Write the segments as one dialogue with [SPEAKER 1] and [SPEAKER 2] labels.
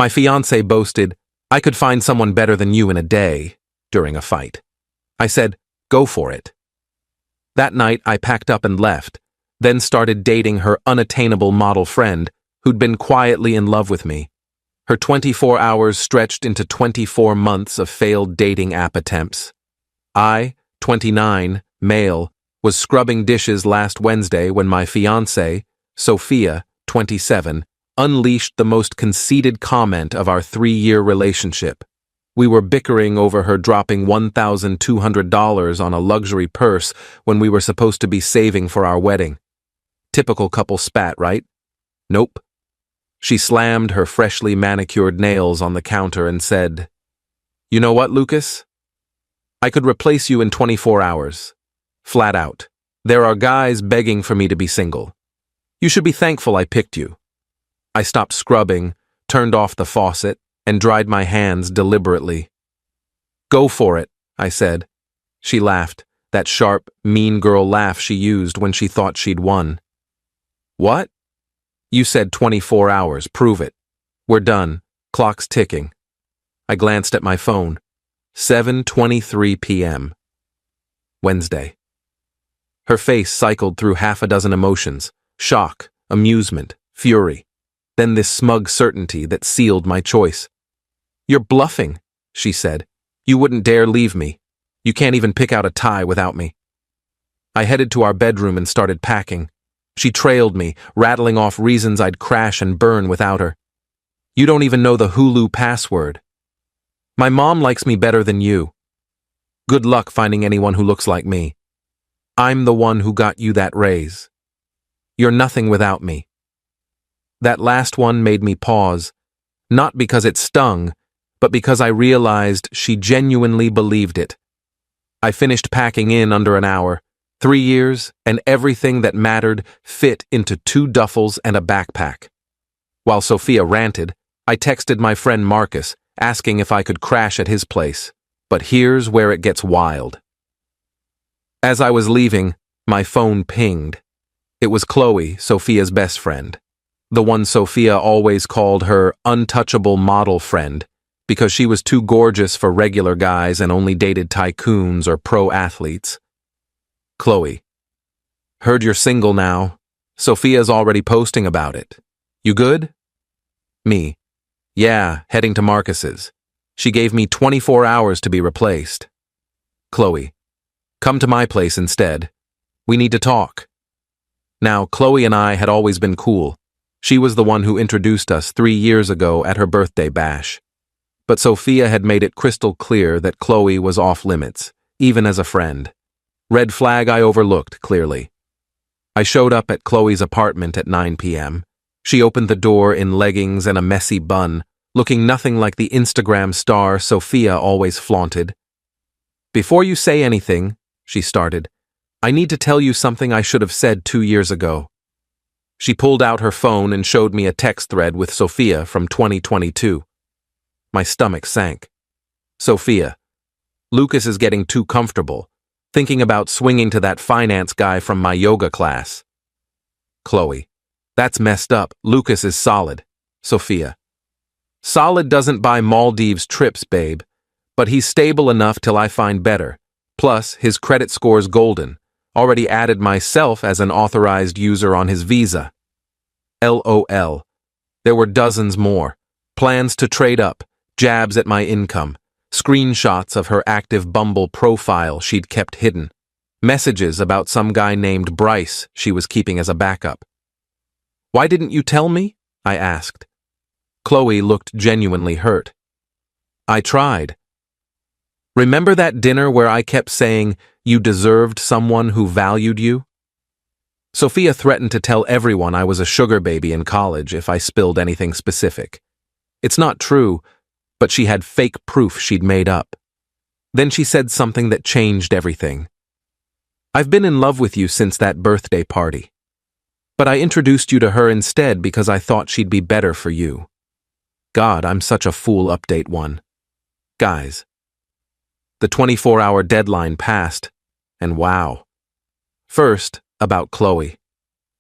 [SPEAKER 1] My fiancé boasted, "I could find someone better than you in a day," during a fight. I said, "Go for it." That night, I packed up and left, then started dating her unattainable model friend who'd been quietly in love with me. Her 24 hours stretched into 24 months of failed dating app attempts. I, 29, male, was scrubbing dishes last Wednesday when my fiancée, Sophia, 27, unleashed the most conceited comment of our 3-year relationship. We were bickering over her dropping $1,200 on a luxury purse when we were supposed to be saving for our wedding. Typical couple spat, right? Nope. She slammed her freshly manicured nails on the counter and said, "You know what, Lucas? I could replace you in 24 hours. Flat out. There are guys begging for me to be single. You should be thankful I picked you." I stopped scrubbing, turned off the faucet, and dried my hands deliberately. "Go for it," I said. She laughed, that sharp, mean girl laugh she used when she thought she'd won. "What? You said 24 hours, prove it. We're done, clock's ticking." I glanced at my phone. 7:23 p.m. Wednesday. Her face cycled through half a dozen emotions: shock, amusement, fury. Then this smug certainty that sealed my choice. "You're bluffing," she said. "You wouldn't dare leave me. You can't even pick out a tie without me." I headed to our bedroom and started packing. She trailed me, rattling off reasons I'd crash and burn without her. "You don't even know the Hulu password. My mom likes me better than you. Good luck finding anyone who looks like me. I'm the one who got you that raise. You're nothing without me." That last one made me pause, not because it stung, but because I realized she genuinely believed it. I finished packing in under an hour. 3 years, and everything that mattered fit into 2 duffels and a backpack. While Sophia ranted, I texted my friend Marcus, asking if I could crash at his place. But here's where it gets wild. As I was leaving, my phone pinged. It was Chloe, Sophia's best friend. The one Sophia always called her untouchable model friend, because she was too gorgeous for regular guys and only dated tycoons or pro athletes. Chloe: "Heard you're single now. Sophia's already posting about it. You good?" Me: "Yeah, heading to Marcus's. She gave me 24 hours to be replaced." Chloe: "Come to my place instead. We need to talk." Now, Chloe and I had always been cool. She was the one who introduced us 3 years ago at her birthday bash. But Sophia had made it crystal clear that Chloe was off limits, even as a friend. Red flag I overlooked, clearly. I showed up at Chloe's apartment at 9 p.m. She opened the door in leggings and a messy bun, looking nothing like the Instagram star Sophia always flaunted. "Before you say anything," she started, "I need to tell you something I should have said 2 years ago." She pulled out her phone and showed me a text thread with Sophia from 2022. My stomach sank. "Sophia, Lucas is getting too comfortable, thinking about swinging to that finance guy from my yoga class." Chloe: "That's messed up. Lucas is solid." Sophia: "Solid doesn't buy Maldives trips, babe, but he's stable enough till I find better. Plus, his credit score's golden. Already added myself as an authorized user on his visa." LOL. There were dozens more. Plans to trade up, jabs at my income, screenshots of her active Bumble profile she'd kept hidden, messages about some guy named Bryce she was keeping as a backup. "Why didn't you tell me?" I asked. Chloe looked genuinely hurt. "I tried. Remember that dinner where I kept saying you deserved someone who valued you?" Sophia threatened to tell everyone I was a sugar baby in college if I spilled anything specific. It's not true, but she had fake proof she'd made up. Then she said something that changed everything. "I've been in love with you since that birthday party. But I introduced you to her instead because I thought she'd be better for you." God, I'm such a fool. Update 1. Guys. The 24-hour deadline passed, and wow. First, about Chloe.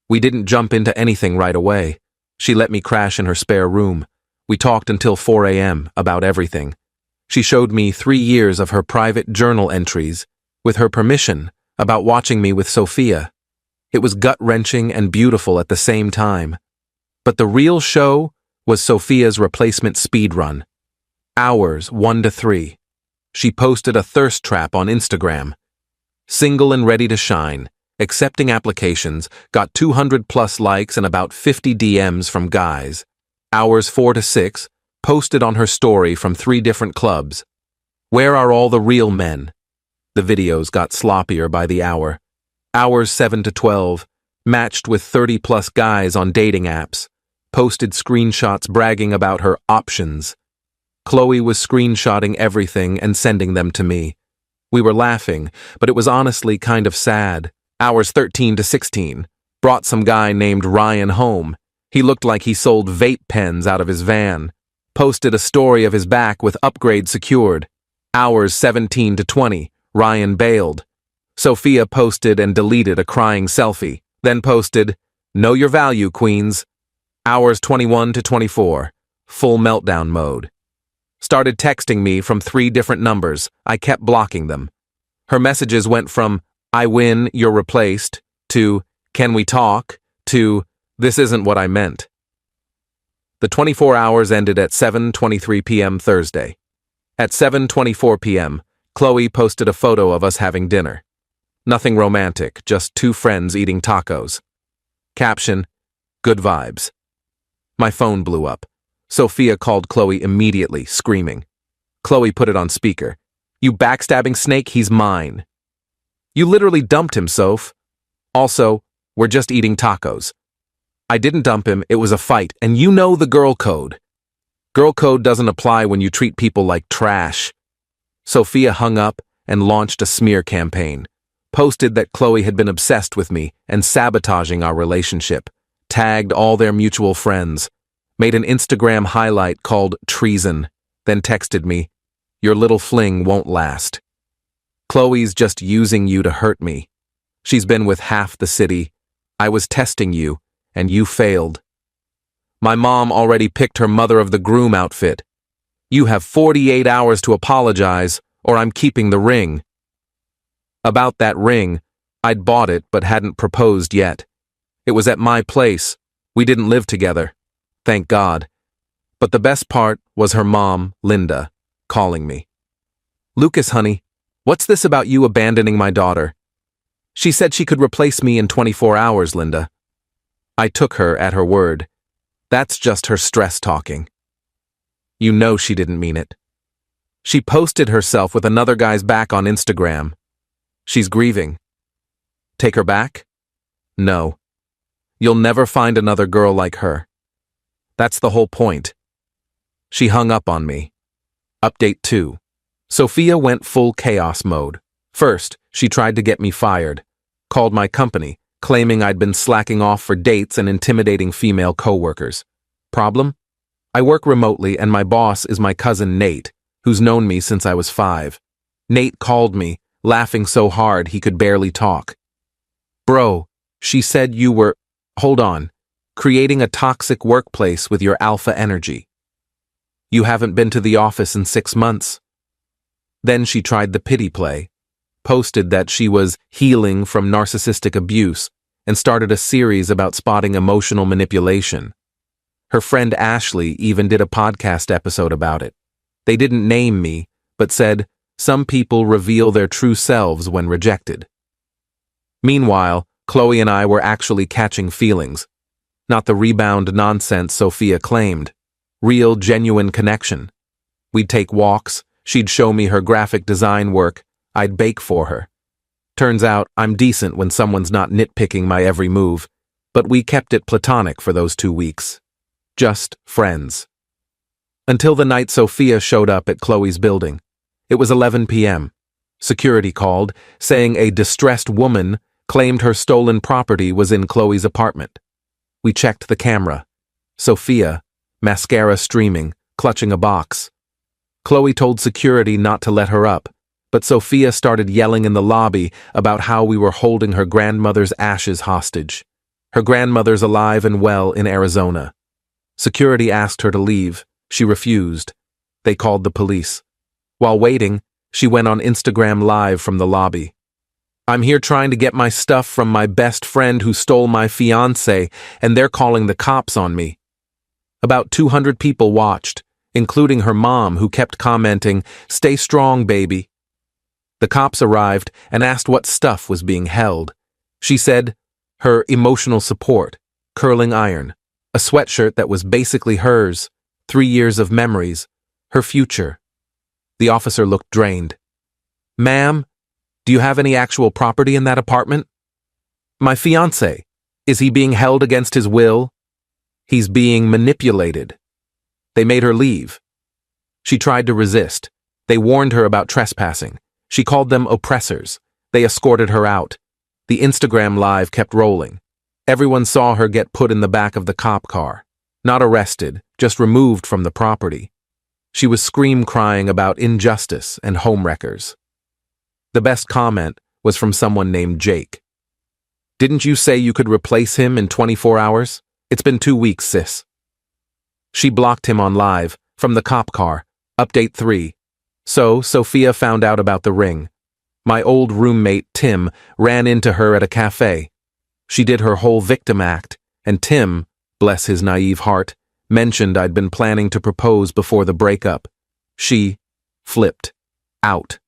[SPEAKER 1] We didn't jump into anything right away. She let me crash in her spare room. We talked until 4 a.m. about everything. She showed me 3 years of her private journal entries, with her permission, about watching me with Sophia. It was gut-wrenching and beautiful at the same time. But the real show was Sophia's replacement speed run. Hours 1 to 3. She posted a thirst trap on Instagram. Single and ready to shine, accepting applications, got 200+ likes and about 50 DMs from guys. Hours 4 to 6, posted on her story from 3 different clubs. Where are all the real men? The videos got sloppier by the hour. Hours 7 to 12, matched with 30+ guys on dating apps. Posted screenshots bragging about her options. Chloe was screenshotting everything and sending them to me. We were laughing, but it was honestly kind of sad. Hours 13 to 16, brought some guy named Ryan home. He looked like he sold vape pens out of his van. Posted a story of his back with upgrade secured. Hours 17 to 20, Ryan bailed. Sophia posted and deleted a crying selfie, then posted, "Know your value, queens." Hours 21 to 24, full meltdown mode. Started texting me from 3 different numbers. I kept blocking them. Her messages went from, "I win, you're replaced," to, "Can we talk?" to, "This isn't what I meant." The 24 hours ended at 7:23 p.m. Thursday. At 7:24 p.m., Chloe posted a photo of us having dinner. Nothing romantic, just 2 friends eating tacos. Caption, "Good vibes." My phone blew up. Sophia called Chloe immediately, screaming. Chloe put it on speaker. "You backstabbing snake, he's mine." "You literally dumped him, Soph." "Also, we're just eating tacos." "I didn't dump him, it was a fight, and you know the girl code." "Girl code doesn't apply when you treat people like trash." Sophia hung up and launched a smear campaign. Posted that Chloe had been obsessed with me and sabotaging our relationship. Tagged all their mutual friends. Made an Instagram highlight called treason. Then texted me, "Your little fling won't last. Chloe's just using you to hurt me. She's been with half the city. I was testing you, and you failed. My mom already picked her mother of the groom outfit. You have 48 hours to apologize, or I'm keeping the ring." About that ring, I'd bought it but hadn't proposed yet. It was at my place. We didn't live together. Thank God. But the best part was her mom, Linda, calling me. "Lucas, honey, what's this about you abandoning my daughter?" "She said she could replace me in 24 hours, Linda." I took her at her word. That's just her stress talking. You know she didn't mean it. She posted herself with another guy's back on Instagram. She's grieving. Take her back? No. You'll never find another girl like her. That's the whole point. She hung up on me. Update 2. Sophia went full chaos mode. First, she tried to get me fired. Called my company, claiming I'd been slacking off for dates and intimidating female coworkers. Problem? I work remotely and my boss is my cousin Nate, who's known me since I was 5. Nate called me, laughing so hard he could barely talk. "Bro, she said you were, hold on, creating a toxic workplace with your alpha energy. You haven't been to the office in 6 months." Then she tried the pity play, posted that she was healing from narcissistic abuse, and started a series about spotting emotional manipulation. Her friend Ashley even did a podcast episode about it. They didn't name me, but said, some people reveal their true selves when rejected. Meanwhile, Chloe and I were actually catching feelings. Not the rebound nonsense Sophia claimed. Real, genuine connection. We'd take walks, she'd show me her graphic design work, I'd bake for her. Turns out I'm decent when someone's not nitpicking my every move, but we kept it platonic for those 2 weeks. Just friends. Until the night Sophia showed up at Chloe's building. It was 11 p.m. Security called, saying a distressed woman claimed her stolen property was in Chloe's apartment. We checked the camera. Sophia, mascara streaming, clutching a box. Chloe told security not to let her up, but Sophia started yelling in the lobby about how we were holding her grandmother's ashes hostage. Her grandmother's alive and well in Arizona. Security asked her to leave. She refused. They called the police. While waiting, she went on Instagram Live from the lobby. "I'm here trying to get my stuff from my best friend who stole my fiancé, and they're calling the cops on me." About 200 people watched, including her mom, who kept commenting, "Stay strong, baby." The cops arrived and asked what stuff was being held. She said her emotional support, curling iron, a sweatshirt that was basically hers, 3 years of memories, her future. The officer looked drained. "Ma'am, do you have any actual property in that apartment?" "My fiancé. Is he being held against his will?" "He's being manipulated." They made her leave. She tried to resist. They warned her about trespassing. She called them oppressors. They escorted her out. The Instagram Live kept rolling. Everyone saw her get put in the back of the cop car. Not arrested, just removed from the property. She was scream-crying about injustice and homewreckers. The best comment was from someone named Jake. "Didn't you say you could replace him in 24 hours? It's been 2 weeks, sis." She blocked him on Live, from the cop car. Update 3. So, Sophia found out about the ring. My old roommate, Tim, ran into her at a cafe. She did her whole victim act, and Tim, bless his naive heart, mentioned I'd been planning to propose before the breakup. She flipped out.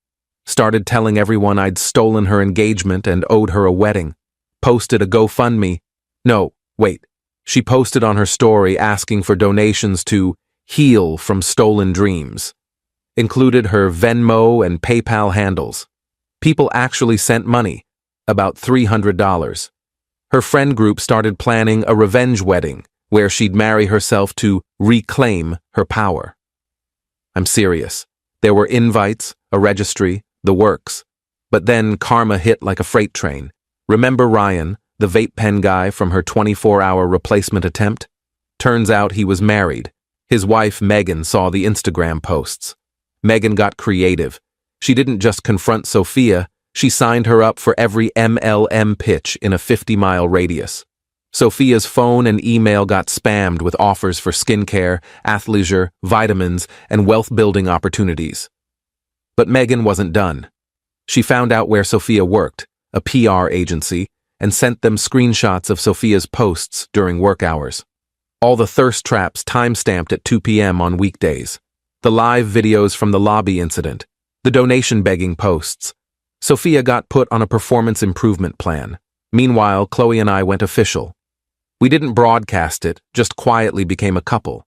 [SPEAKER 1] Started telling everyone I'd stolen her engagement and owed her a wedding. Posted a GoFundMe. No, wait. She posted on her story asking for donations to heal from stolen dreams. Included her Venmo and PayPal handles. People actually sent money, about $300. Her friend group started planning a revenge wedding where she'd marry herself to reclaim her power. I'm serious. There were invites, a registry, the works. But then karma hit like a freight train. Remember Ryan, the vape pen guy from her 24-hour replacement attempt? Turns out he was married. His wife Megan saw the Instagram posts. Megan got creative. She didn't just confront Sophia, she signed her up for every MLM pitch in a 50-mile radius. Sophia's phone and email got spammed with offers for skincare, athleisure, vitamins, and wealth-building opportunities. But Megan wasn't done. She found out where Sophia worked, a PR agency, and sent them screenshots of Sophia's posts during work hours. All the thirst traps time-stamped at 2 p.m. on weekdays. The live videos from the lobby incident. The donation-begging posts. Sophia got put on a performance improvement plan. Meanwhile, Chloe and I went official. We didn't broadcast it, just quietly became a couple.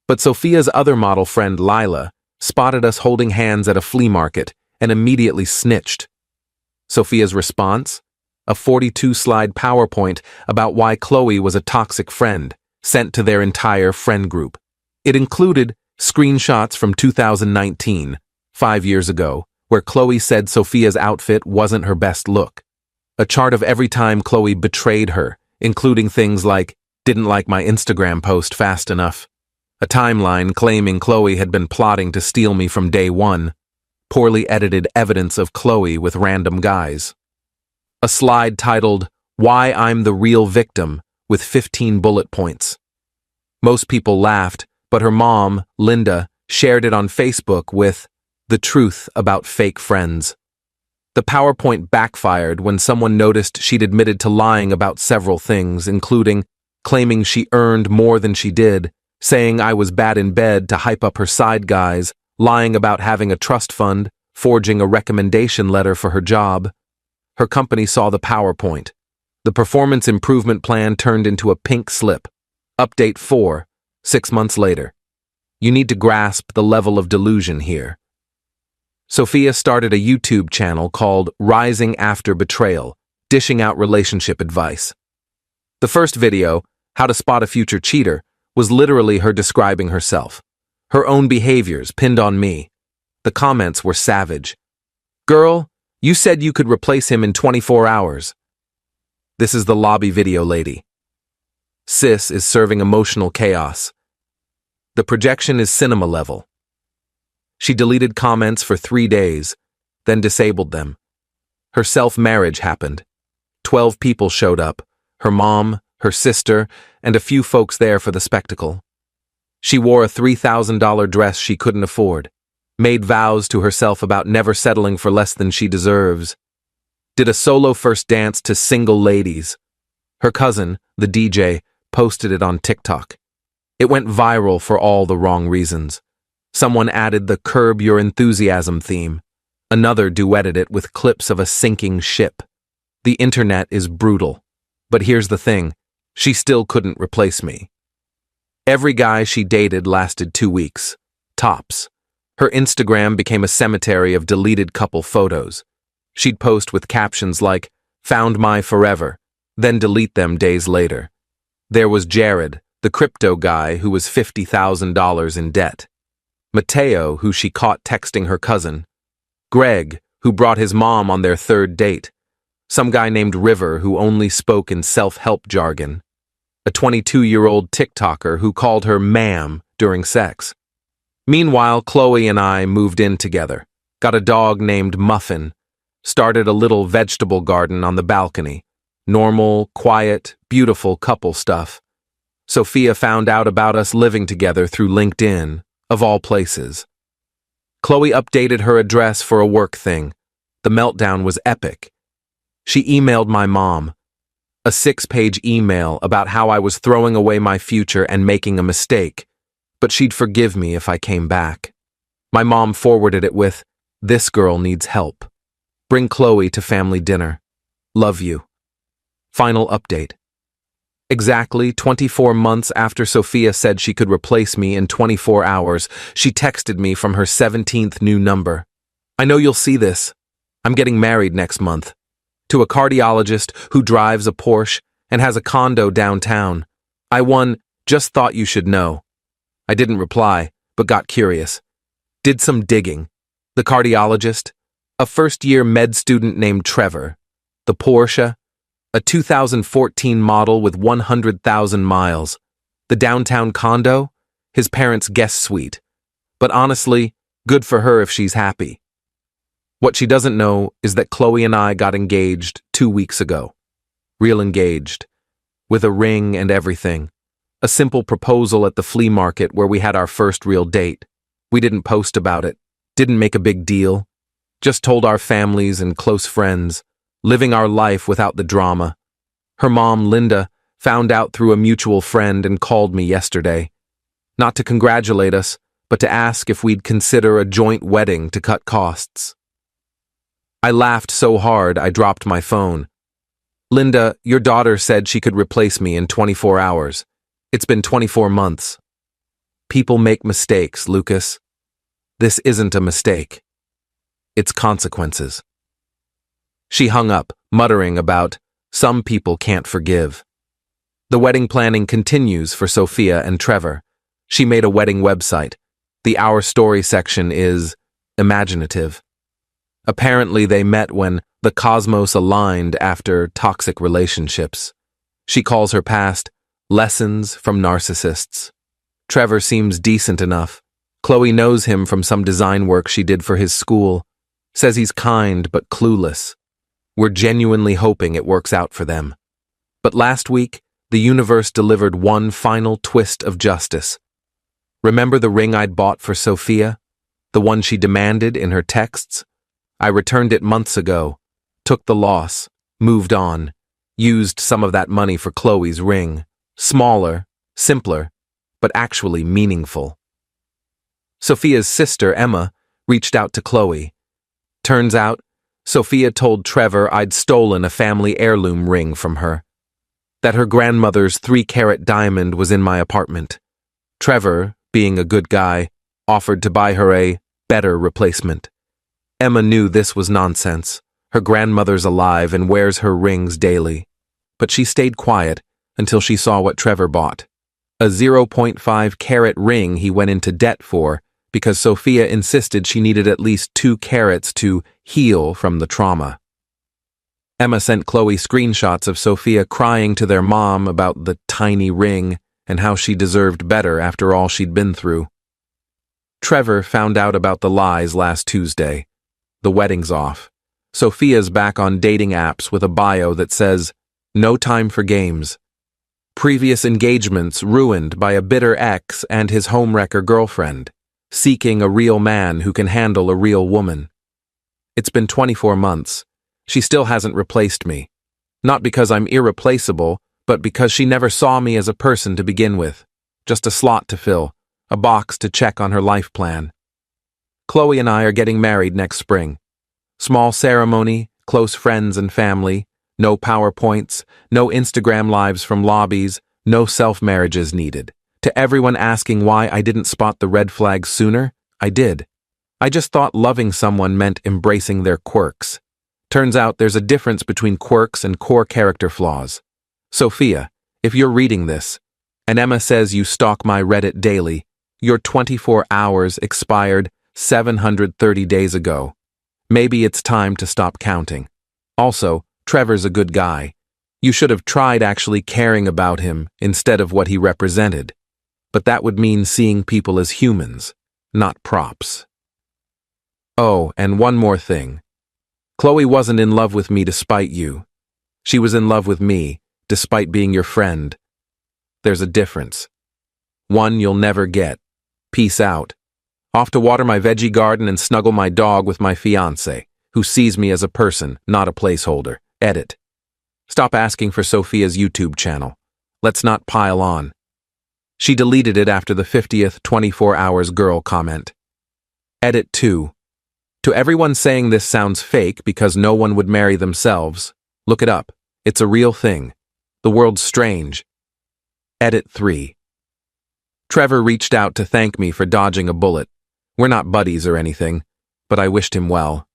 [SPEAKER 1] But Sophia's other model friend, Lila, spotted us holding hands at a flea market and immediately snitched. Sophia's response? A 42-slide PowerPoint about why Chloe was a toxic friend, sent to their entire friend group. It included screenshots from 2019, 5 years ago, where Chloe said Sophia's outfit wasn't her best look. A chart of every time Chloe betrayed her, including things like, "Didn't like my Instagram post fast enough." A timeline claiming Chloe had been plotting to steal me from day one. Poorly edited evidence of Chloe with random guys. A slide titled, "Why I'm the Real Victim," with 15 bullet points. Most people laughed, but her mom, Linda, shared it on Facebook with, "The truth about fake friends." The PowerPoint backfired when someone noticed she'd admitted to lying about several things, including claiming she earned more than she did, saying I was bad in bed to hype up her side guys, lying about having a trust fund, forging a recommendation letter for her job. Her company saw the PowerPoint. The performance improvement plan turned into a pink slip. Update 4, 6 months later. You need to grasp the level of delusion here. Sophia started a YouTube channel called Rising After Betrayal, dishing out relationship advice. The first video, How to Spot a Future Cheater, was literally her describing herself. Her own behaviors pinned on me. The comments were savage. "Girl, you said you could replace him in 24 hours. This is the lobby video lady. Sis is serving emotional chaos. The projection is cinema level. She deleted comments for 3 days, then disabled them. Her self-marriage happened. 12 people showed up, her mom, her sister, and a few folks there for the spectacle. She wore a $3,000 dress she couldn't afford, made vows to herself about never settling for less than she deserves, did a solo first dance to single ladies. Her cousin, the DJ, posted it on TikTok. It went viral for all the wrong reasons. Someone added the Curb Your Enthusiasm theme. Another duetted it with clips of a sinking ship. The internet is brutal. But here's the thing, she still couldn't replace me. Every guy she dated lasted 2 weeks. Tops. Her Instagram became a cemetery of deleted couple photos. She'd post with captions like, "Found my forever," then delete them days later. There was Jared, the crypto guy who was $50,000 in debt. Mateo, who she caught texting her cousin. Greg, who brought his mom on their third date. Some guy named River who only spoke in self-help jargon. A 22-year-old TikToker who called her ma'am during sex. Meanwhile, Chloe and I moved in together, got a dog named Muffin, started a little vegetable garden on the balcony. Normal, quiet, beautiful couple stuff. Sophia found out about us living together through LinkedIn, of all places. Chloe updated her address for a work thing. The meltdown was epic. She emailed my mom. A 6-page email about how I was throwing away my future and making a mistake, but she'd forgive me if I came back. My mom forwarded it with, "This girl needs help. Bring Chloe to family dinner. Love you." Final update. Exactly 24 months after Sophia said she could replace me in 24 hours, she texted me from her 17th new number. "I know you'll see this. I'm getting married next month. To a cardiologist who drives a Porsche and has a condo downtown. I just thought you should know." I didn't reply, but got curious. Did some digging. The cardiologist? A first-year med student named Trevor. The Porsche? A 2014 model with 100,000 miles. The downtown condo? His parents' guest suite. But honestly, good for her if she's happy. What she doesn't know is that Chloe and I got engaged 2 weeks ago. Real engaged. With a ring and everything. A simple proposal at the flea market where we had our first real date. We didn't post about it. Didn't make a big deal. Just told our families and close friends. Living our life without the drama. Her mom, Linda, found out through a mutual friend and called me yesterday. Not to congratulate us, but to ask if we'd consider a joint wedding to cut costs. I laughed so hard I dropped my phone. "Linda, your daughter said she could replace me in 24 hours. It's been 24 months. People make mistakes, Lucas. This isn't a mistake. It's consequences." She hung up, muttering about, "Some people can't forgive." The wedding planning continues for Sophia and Trevor. She made a wedding website. The Our Story section is imaginative. Apparently they met when the cosmos aligned after toxic relationships. She calls her past lessons from narcissists. Trevor seems decent enough. Chloe knows him from some design work she did for his school. Says he's kind but clueless. We're genuinely hoping it works out for them. But last week, the universe delivered one final twist of justice. Remember the ring I'd bought for Sophia? The one she demanded in her texts? I returned it months ago, took the loss, moved on, used some of that money for Chloe's ring. Smaller, simpler, but actually meaningful. Sophia's sister, Emma, reached out to Chloe. Turns out, Sophia told Trevor I'd stolen a family heirloom ring from her. That her grandmother's 3-carat diamond was in my apartment. Trevor, being a good guy, offered to buy her a better replacement. Emma knew this was nonsense. Her grandmother's alive and wears her rings daily. But she stayed quiet until she saw what Trevor bought. A 0.5-carat ring he went into debt for because Sophia insisted she needed at least 2 carats to heal from the trauma. Emma sent Chloe screenshots of Sophia crying to their mom about the tiny ring and how she deserved better after all she'd been through. Trevor found out about the lies last Tuesday. The wedding's off. Sophia's back on dating apps with a bio that says, "No time for games." Previous engagements ruined by a bitter ex and his homewrecker girlfriend, seeking a real man who can handle a real woman. It's been 24 months. She still hasn't replaced me. Not because I'm irreplaceable, but because she never saw me as a person to begin with. Just a slot to fill, a box to check on her life plan. Chloe and I are getting married next spring. Small ceremony, close friends and family, no PowerPoints, no Instagram lives from lobbies, no self-marriages needed. To everyone asking why I didn't spot the red flags sooner, I did. I just thought loving someone meant embracing their quirks. Turns out there's a difference between quirks and core character flaws. Sophia, if you're reading this, and Emma says you stalk my Reddit daily, your 24 hours expired 730 days ago. Maybe it's time to stop counting. Also, Trevor's a good guy. You should have tried actually caring about him instead of what he represented. But that would mean seeing people as humans, not props. Oh, and one more thing. Chloe wasn't in love with me despite you. She was in love with me, despite being your friend. There's a difference. One you'll never get. Peace out. Off to water my veggie garden and snuggle my dog with my fiancé, who sees me as a person, not a placeholder. Edit. Stop asking for Sophia's YouTube channel. Let's not pile on. She deleted it after the 50th 24 hours girl comment. Edit 2. To everyone saying this sounds fake because no one would marry themselves, look it up. It's a real thing. The world's strange. Edit 3. Trevor reached out to thank me for dodging a bullet. We're not buddies or anything, but I wished him well.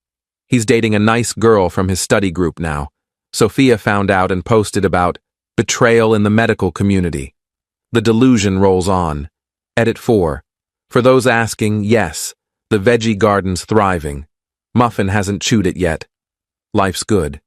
[SPEAKER 1] He's dating a nice girl from his study group now. Sophia found out and posted about betrayal in the medical community. The delusion rolls on. Edit 4. For those asking, yes, the veggie garden's thriving. Muffin hasn't chewed it yet. Life's good.